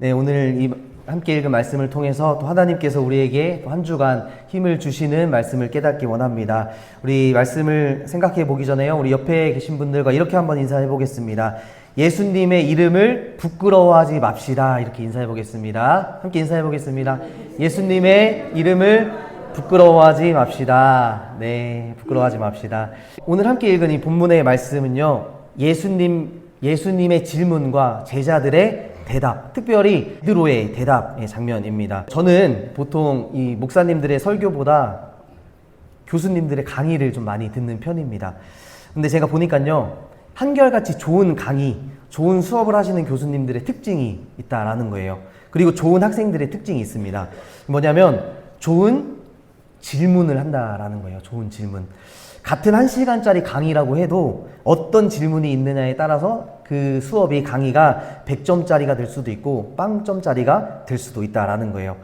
네, 오늘 함께 읽은 말씀을 통해서 또 하나님께서 우리에게 또 한 주간 힘을 주시는 말씀을 깨닫기 원합니다. 우리 말씀을 생각해 보기 전에요, 우리 옆에 계신 분들과 이렇게 한번 인사해 보겠습니다. 예수님의 이름을 부끄러워하지 맙시다. 이렇게 인사해 보겠습니다. 함께 인사해 보겠습니다. 예수님의 이름을 부끄러워하지 맙시다. 네, 부끄러워하지 맙시다. 오늘 함께 읽은 이 본문의 말씀은요, 예수님의 질문과 제자들의 대답, 특별히 베드로의 대답의 장면입니다. 저는 보통 이 목사님들의 설교보다 교수님들의 강의를 좀 많이 듣는 편입니다. 근데 제가 보니까요, 한결같이 좋은 강의, 좋은 수업을 하시는 교수님들의 특징이 있다라는 거예요. 그리고 좋은 학생들의 특징이 있습니다. 뭐냐면 좋은 질문을 한다라는 거예요. 좋은 질문. 같은 1시간짜리 강의라고 해도 어떤 질문이 있느냐에 따라서 그 수업이 강의가 100점짜리가 될 수도 있고 빵점짜리가 될 수도 있다라는 거예요.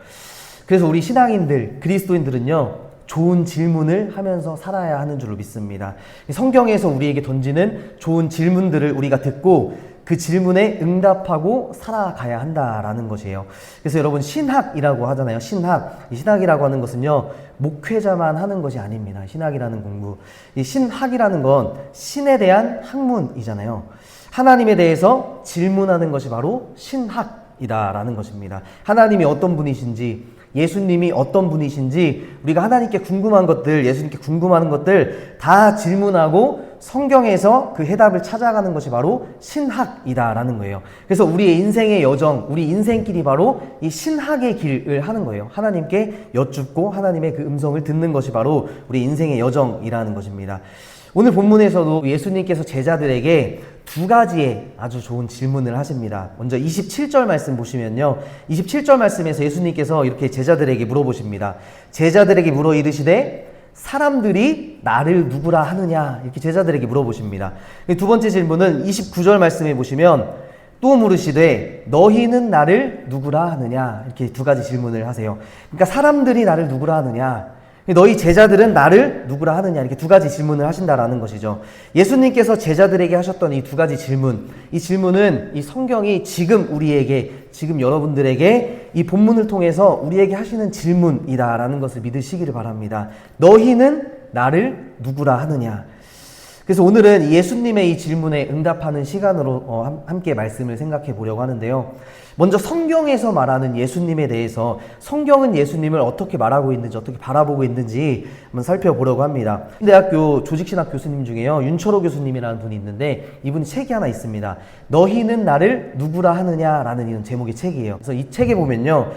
그래서 우리 신앙인들, 그리스도인들은요, 좋은 질문을 하면서 살아야 하는 줄로 믿습니다. 성경에서 우리에게 던지는 좋은 질문들을 우리가 듣고 그 질문에 응답하고 살아가야 한다라는 것이에요. 그래서 여러분, 신학이라고 하잖아요. 신학. 이 신학이라고 하는 것은요, 목회자만 하는 것이 아닙니다. 신학이라는 공부. 이 신학이라는 건 신에 대한 학문이잖아요. 하나님에 대해서 질문하는 것이 바로 신학이다라는 것입니다. 하나님이 어떤 분이신지, 예수님이 어떤 분이신지, 우리가 하나님께 궁금한 것들, 예수님께 궁금한 것들 다 질문하고 성경에서 그 해답을 찾아가는 것이 바로 신학이다라는 거예요. 그래서 우리의 인생의 여정, 우리 인생길이 바로 이 신학의 길을 하는 거예요. 하나님께 여쭙고 하나님의 그 음성을 듣는 것이 바로 우리 인생의 여정이라는 것입니다. 오늘 본문에서도 예수님께서 제자들에게 두 가지의 아주 좋은 질문을 하십니다. 먼저 27절 말씀 보시면요, 27절 말씀에서 예수님께서 이렇게 제자들에게 물어보십니다. 제자들에게 물어 이르시되 사람들이 나를 누구라 하느냐, 이렇게 제자들에게 물어보십니다. 두 번째 질문은 29절 말씀에 보시면 또 물으시되 너희는 나를 누구라 하느냐, 이렇게 두 가지 질문을 하세요. 그러니까 사람들이 나를 누구라 하느냐, 너희 제자들은 나를 누구라 하느냐, 이렇게 두 가지 질문을 하신다라는 것이죠. 예수님께서 제자들에게 하셨던 이 두 가지 질문, 이 질문은 이 성경이 지금 우리에게, 지금 여러분들에게 이 본문을 통해서 우리에게 하시는 질문이다라는 것을 믿으시기를 바랍니다. 너희는 나를 누구라 하느냐. 그래서 오늘은 예수님의 이 질문에 응답하는 시간으로 함께 말씀을 생각해 보려고 하는데요. 먼저 성경에서 말하는 예수님에 대해서, 성경은 예수님을 어떻게 말하고 있는지, 어떻게 바라보고 있는지 한번 살펴보려고 합니다. 대학교 조직신학 교수님 중에요, 윤철호 교수님이라는 분이 있는데 이분이 책이 하나 있습니다. 너희는 나를 누구라 하느냐라는 이런 제목의 책이에요. 그래서 이 책에 보면요,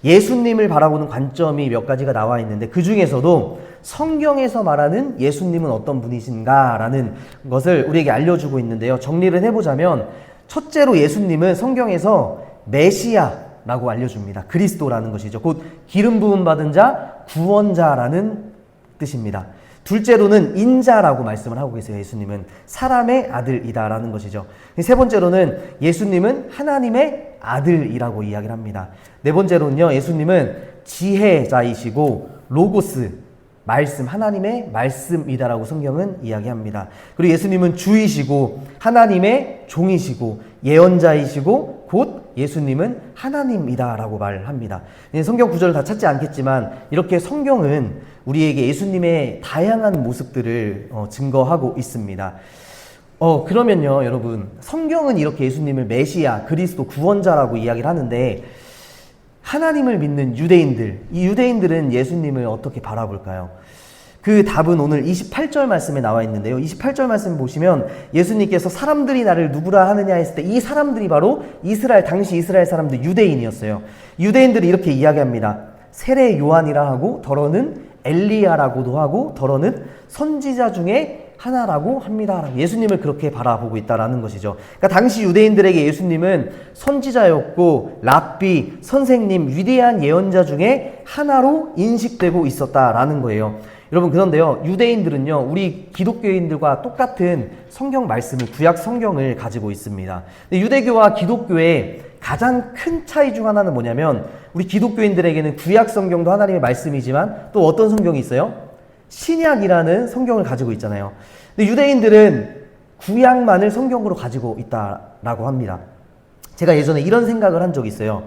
예수님을 바라보는 관점이 몇 가지가 나와 있는데 그 중에서도 성경에서 말하는 예수님은 어떤 분이신가라는 것을 우리에게 알려주고 있는데요. 정리를 해보자면, 첫째로 예수님은 성경에서 메시아라고 알려줍니다. 그리스도라는 것이죠. 곧 기름 부음 받은 자, 구원자라는 뜻입니다. 둘째로는 인자라고 말씀을 하고 계세요. 예수님은 사람의 아들이다라는 것이죠. 세 번째로는 예수님은 하나님의 아들이라고 이야기를 합니다. 네 번째로는요, 예수님은 지혜자이시고 로고스, 말씀, 하나님의 말씀이다라고 성경은 이야기합니다. 그리고 예수님은 주이시고 하나님의 종이시고 예언자이시고 곧 예수님은 하나님이다라고 말합니다. 성경 구절을 다 찾지 않겠지만 이렇게 성경은 우리에게 예수님의 다양한 모습들을 증거하고 있습니다. 그러면요, 여러분, 성경은 이렇게 예수님을 메시아, 그리스도, 구원자라고 이야기를 하는데 하나님을 믿는 유대인들, 이 유대인들은 예수님을 어떻게 바라볼까요? 그 답은 오늘 28절 말씀에 나와 있는데요. 28절 말씀 보시면 예수님께서 사람들이 나를 누구라 하느냐 했을 때 이 사람들이 바로 당시 이스라엘 사람들, 유대인이었어요. 유대인들이 이렇게 이야기합니다. 세례 요한이라 하고 더러는 엘리야라고도 하고 더러는 선지자 중에 하나라고 합니다. 예수님을 그렇게 바라보고 있다라는 것이죠. 그러니까 당시 유대인들에게 예수님은 선지자였고 랍비, 선생님, 위대한 예언자 중에 하나로 인식되고 있었다라는 거예요. 여러분, 그런데요, 유대인들은요, 우리 기독교인들과 똑같은 성경 말씀을, 구약 성경을 가지고 있습니다. 근데 유대교와 기독교의 가장 큰 차이 중 하나는 뭐냐면, 우리 기독교인들에게는 구약 성경도 하나님의 말씀이지만 또 어떤 성경이 있어요? 신약이라는 성경을 가지고 있잖아요. 근데 유대인들은 구약만을 성경으로 가지고 있다라고 합니다. 제가 예전에 이런 생각을 한 적이 있어요.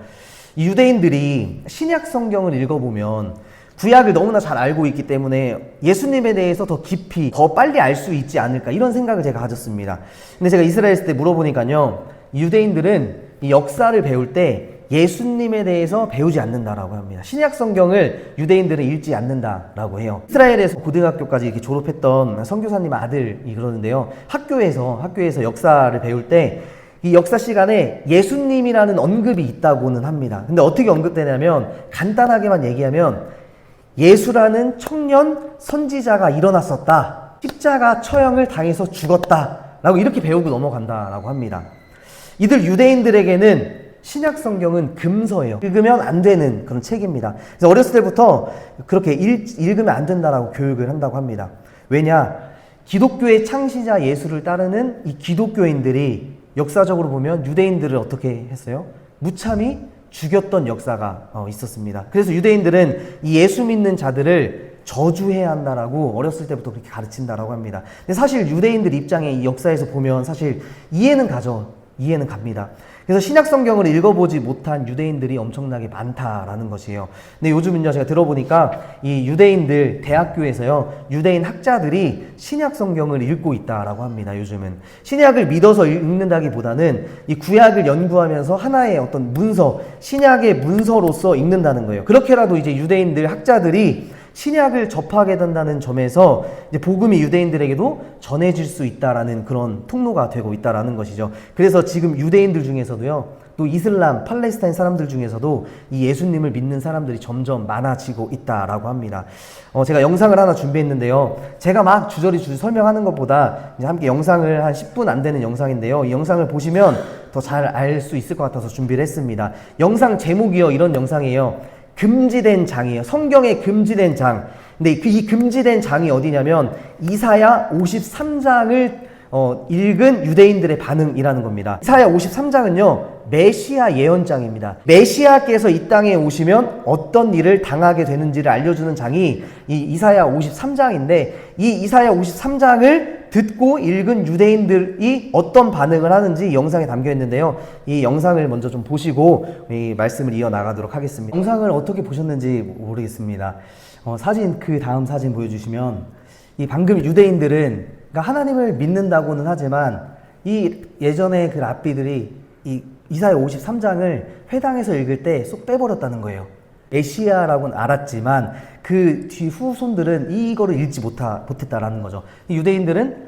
이 유대인들이 신약 성경을 읽어보면 구약을 너무나 잘 알고 있기 때문에 예수님에 대해서 더 깊이, 더 빨리 알 수 있지 않을까, 이런 생각을 제가 가졌습니다. 근데 제가 이스라엘 있을 때 물어보니까요, 유대인들은 이 역사를 배울 때 예수님에 대해서 배우지 않는다라고 합니다. 신약 성경을 유대인들은 읽지 않는다라고 해요. 이스라엘에서 고등학교까지 이렇게 졸업했던 선교사님 아들이 그러는데요, 학교에서 역사를 배울 때 이 역사 시간에 예수님이라는 언급이 있다고는 합니다. 근데 어떻게 언급되냐면, 간단하게만 얘기하면 예수라는 청년 선지자가 일어났었다, 십자가 처형을 당해서 죽었다 라고 이렇게 배우고 넘어간다라고 합니다. 이들 유대인들에게는 신약 성경은 금서예요. 읽으면 안 되는 그런 책입니다. 그래서 어렸을 때부터 그렇게 읽으면 안 된다라고 교육을 한다고 합니다. 왜냐? 기독교의 창시자 예수를 따르는 이 기독교인들이 역사적으로 보면 유대인들을 어떻게 했어요? 무참히 죽였던 역사가 있었습니다. 그래서 유대인들은 이 예수 믿는 자들을 저주해야 한다라고 어렸을 때부터 그렇게 가르친다라고 합니다. 근데 사실 유대인들 입장에 이 역사에서 보면 사실 이해는 갑니다. 그래서 신약 성경을 읽어보지 못한 유대인들이 엄청나게 많다라는 것이에요. 근데 요즘은요, 제가 들어보니까 이 유대인들 대학교에서요, 유대인 학자들이 신약 성경을 읽고 있다라고 합니다. 요즘은 신약을 믿어서 읽는다기보다는 이 구약을 연구하면서 하나의 어떤 문서, 신약의 문서로서 읽는다는 거예요. 그렇게라도 이제 유대인들 학자들이 신약을 접하게 된다는 점에서 이제 복음이 유대인들에게도 전해질 수 있다라는 그런 통로가 되고 있다라는 것이죠. 그래서 지금 유대인들 중에서도요, 또 이슬람, 팔레스타인 사람들 중에서도 이 예수님을 믿는 사람들이 점점 많아지고 있다라고 합니다. 제가 영상을 하나 준비했는데요, 제가 막 주저리 설명하는 것보다 이제 함께 영상을 한 10분 안 되는 영상인데요, 이 영상을 보시면 더 잘 알 수 있을 것 같아서 준비를 했습니다. 영상 제목이요, 이런 영상이에요. 금지된 장이에요. 성경에 금지된 장. 근데 이 금지된 장이 어디냐면 이사야 53장을 읽은 유대인들의 반응이라는 겁니다. 이사야 53장은요, 메시아 예언장입니다. 메시아께서 이 땅에 오시면 어떤 일을 당하게 되는지를 알려주는 장이 이 이사야 53장인데, 이 이사야 53장을 듣고 읽은 유대인들이 어떤 반응을 하는지 영상에 담겨 있는데요, 이 영상을 먼저 좀 보시고 이 말씀을 이어나가도록 하겠습니다. 영상을 어떻게 보셨는지 모르겠습니다. 그 다음 사진 보여주시면, 이 방금 유대인들은 그러니까 하나님을 믿는다고는 하지만 이 예전에 그 랍비들이 이 이사야 53장을 회당에서 읽을 때 쏙 빼버렸다는 거예요. 메시아라고는 알았지만 그 뒤 후손들은 이거를 읽지 못했다라는 거죠. 유대인들은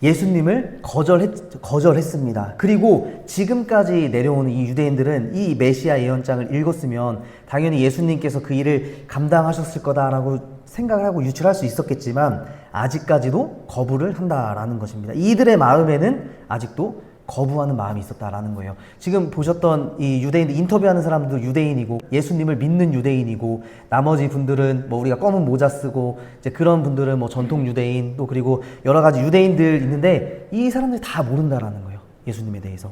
예수님을 거절했습니다. 그리고 지금까지 내려오는 이 유대인들은 이 메시아 예언장을 읽었으면 당연히 예수님께서 그 일을 감당하셨을 거다라고 생각을 하고 유출할 수 있었겠지만 아직까지도 거부를 한다라는 것입니다. 이들의 마음에는 아직도 거부하는 마음이 있었다라는 거예요. 지금 보셨던 이 유대인들, 인터뷰하는 사람도 유대인이고 예수님을 믿는 유대인이고, 나머지 분들은 뭐 우리가 검은 모자 쓰고 이제 그런 분들은 뭐 전통 유대인, 또 그리고 여러 가지 유대인들 있는데 이 사람들이 다 모른다라는 거예요, 예수님에 대해서.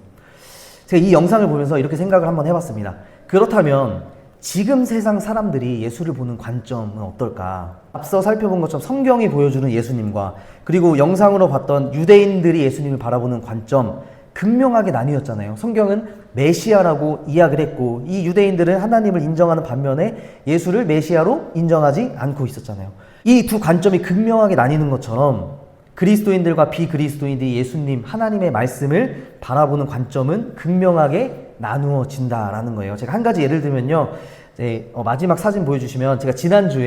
제가 이 영상을 보면서 이렇게 생각을 한번 해봤습니다. 그렇다면 지금 세상 사람들이 예수를 보는 관점은 어떨까? 앞서 살펴본 것처럼 성경이 보여주는 예수님과 그리고 영상으로 봤던 유대인들이 예수님을 바라보는 관점, 극명하게 나뉘었잖아요. 성경은 메시아라고 이야기를 했고, 이 유대인들은 하나님을 인정하는 반면에 예수를 메시아로 인정하지 않고 있었잖아요. 이 두 관점이 극명하게 나뉘는 것처럼 그리스도인들과 비그리스도인들이 예수님, 하나님의 말씀을 바라보는 관점은 극명하게 나누어진다라는 거예요. 제가 한 가지 예를 들면요, 마지막 사진 보여주시면, 제가 지난주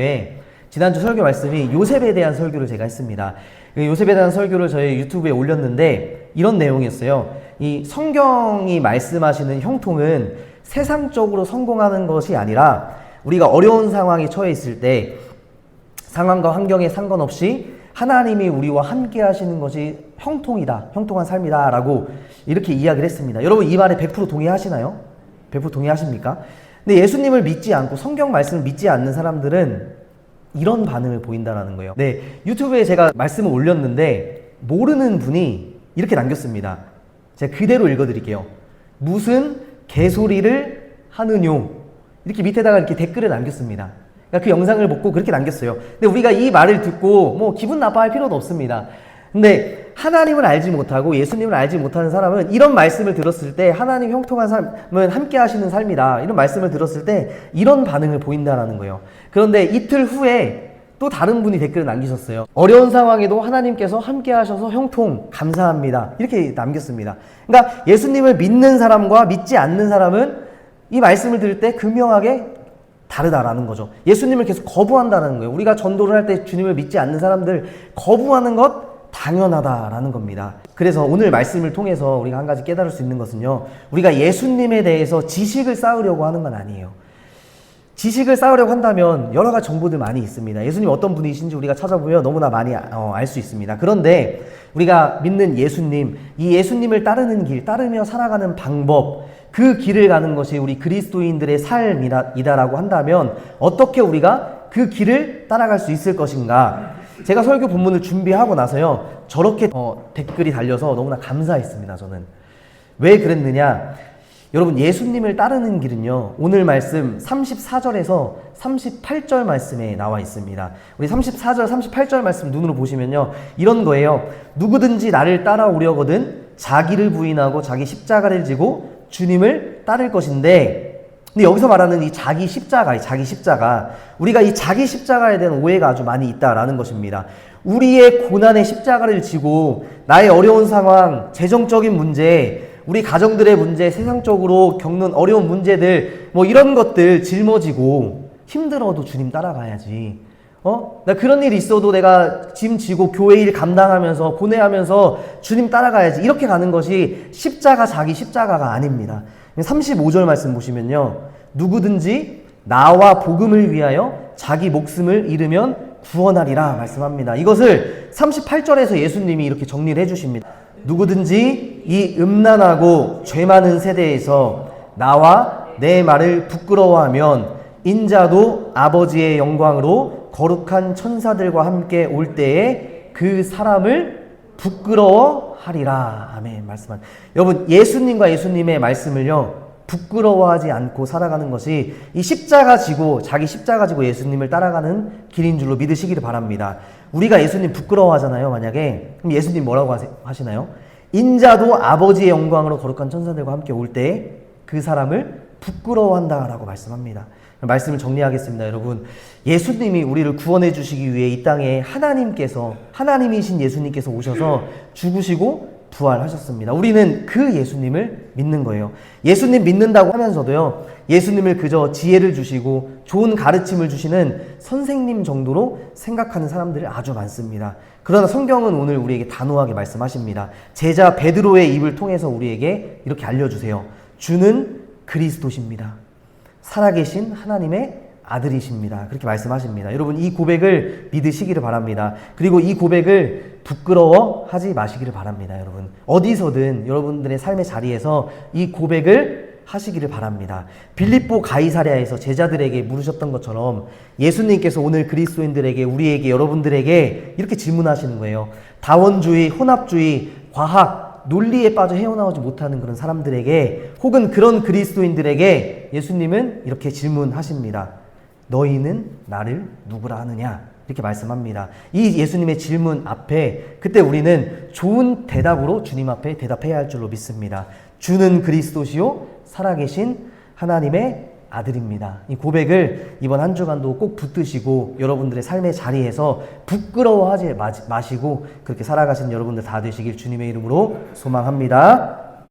설교 말씀이 요셉에 대한 설교를 제가 했습니다. 요셉에 대한 설교를 저희 유튜브에 올렸는데 이런 내용이었어요. 이 성경이 말씀하시는 형통은 세상적으로 성공하는 것이 아니라 우리가 어려운 상황에 처해 있을 때 상황과 환경에 상관없이 하나님이 우리와 함께 하시는 것이 형통이다, 형통한 삶이다 라고 이렇게 이야기를 했습니다. 여러분 이 말에 100% 동의하시나요? 100% 동의하십니까? 근데 예수님을 믿지 않고 성경 말씀을 믿지 않는 사람들은 이런 반응을 보인다는 거예요. 네, 유튜브에 제가 말씀을 올렸는데 모르는 분이 이렇게 남겼습니다. 제가 그대로 읽어드릴게요. 무슨 개소리를 하느뇨, 이렇게 밑에다가 이렇게 댓글을 남겼습니다. 그러니까 그 영상을 보고 그렇게 남겼어요. 근데 우리가 이 말을 듣고 뭐 기분 나빠할 필요도 없습니다. 근데 하나님을 알지 못하고 예수님을 알지 못하는 사람은 이런 말씀을 들었을 때 하나님 형통한 삶은 함께 하시는 삶이다. 이런 말씀을 들었을 때 이런 반응을 보인다라는 거예요. 그런데 이틀 후에 또 다른 분이 댓글을 남기셨어요. 어려운 상황에도 하나님께서 함께 하셔서 형통 감사합니다. 이렇게 남겼습니다. 그러니까 예수님을 믿는 사람과 믿지 않는 사람은 이 말씀을 들을 때 극명하게 다르다라는 거죠. 예수님을 계속 거부한다는 거예요. 우리가 전도를 할 때 주님을 믿지 않는 사람들 거부하는 것 당연하다라는 겁니다. 그래서 오늘 말씀을 통해서 우리가 한 가지 깨달을 수 있는 것은요, 우리가 예수님에 대해서 지식을 쌓으려고 하는 건 아니에요. 지식을 쌓으려고 한다면 여러 가지 정보들 많이 있습니다. 예수님 어떤 분이신지 우리가 찾아보면 너무나 많이 알 수 있습니다. 그런데 우리가 믿는 예수님, 이 예수님을 따르는 길, 따르며 살아가는 방법, 그 길을 가는 것이 우리 그리스도인들의 삶이다라고 한다면 어떻게 우리가 그 길을 따라갈 수 있을 것인가? 제가 설교 본문을 준비하고 나서요, 저렇게 댓글이 달려서 너무나 감사했습니다. 저는 왜 그랬느냐? 여러분, 예수님을 따르는 길은요, 오늘 말씀 34절에서 38절 말씀에 나와 있습니다. 우리 34절, 38절 말씀 눈으로 보시면요, 이런 거예요. 누구든지 나를 따라오려거든 자기를 부인하고 자기 십자가를 지고 주님을 따를 것인데, 근데 여기서 말하는 이 자기 십자가, 우리가 이 자기 십자가에 대한 오해가 아주 많이 있다라는 것입니다. 우리의 고난의 십자가를 지고 나의 어려운 상황, 재정적인 문제, 우리 가정들의 문제, 세상적으로 겪는 어려운 문제들, 뭐 이런 것들 짊어지고 힘들어도 주님 따라가야지. 나 그런 일이 있어도 내가 짐 지고 교회 일 감당하면서 보내하면서 주님 따라가야지. 이렇게 가는 것이 자기 십자가가 아닙니다. 35절 말씀 보시면요, 누구든지 나와 복음을 위하여 자기 목숨을 잃으면 구원하리라 말씀합니다. 이것을 38절에서 예수님이 이렇게 정리를 해주십니다. 누구든지 이 음란하고 죄 많은 세대에서 나와 내 말을 부끄러워하면 인자도 아버지의 영광으로 거룩한 천사들과 함께 올 때에 그 사람을 부끄러워하리라. 아멘. 말씀한 여러분, 예수님과 예수님의 말씀을요, 부끄러워하지 않고 살아가는 것이 이 자기 십자가 지고 예수님을 따라가는 길인 줄로 믿으시기를 바랍니다. 우리가 예수님 부끄러워하잖아요. 만약에 그럼 예수님 뭐라고 하시나요? 인자도 아버지의 영광으로 거룩한 천사들과 함께 올 때에 그 사람을 부끄러워한다라고 말씀합니다. 말씀을 정리하겠습니다. 여러분, 예수님이 우리를 구원해 주시기 위해 이 땅에 하나님이신 예수님께서 오셔서 죽으시고 부활하셨습니다. 우리는 그 예수님을 믿는 거예요. 예수님 믿는다고 하면서도요, 예수님을 그저 지혜를 주시고 좋은 가르침을 주시는 선생님 정도로 생각하는 사람들이 아주 많습니다. 그러나 성경은 오늘 우리에게 단호하게 말씀하십니다. 제자 베드로의 입을 통해서 우리에게 이렇게 알려주세요. 주는 그리스도십니다. 살아계신 하나님의 아들이십니다. 그렇게 말씀하십니다. 여러분, 이 고백을 믿으시기를 바랍니다. 그리고 이 고백을 부끄러워하지 마시기를 바랍니다. 여러분, 어디서든 여러분들의 삶의 자리에서 이 고백을 하시기를 바랍니다. 빌립보 가이사랴에서 제자들에게 물으셨던 것처럼 예수님께서 오늘 그리스도인들에게, 우리에게, 여러분들에게 이렇게 질문하시는 거예요. 다원주의, 혼합주의, 과학, 논리에 빠져 헤어나오지 못하는 그런 사람들에게, 혹은 그런 그리스도인들에게 예수님은 이렇게 질문하십니다. 너희는 나를 누구라 하느냐? 이렇게 말씀합니다. 이 예수님의 질문 앞에 그때 우리는 좋은 대답으로 주님 앞에 대답해야 할 줄로 믿습니다. 주는 그리스도시요 살아계신 하나님의 아들입니다. 이 고백을 이번 한 주간도 꼭 붙드시고 여러분들의 삶의 자리에서 부끄러워하지 마시고 그렇게 살아가신 여러분들 다 되시길 주님의 이름으로 소망합니다.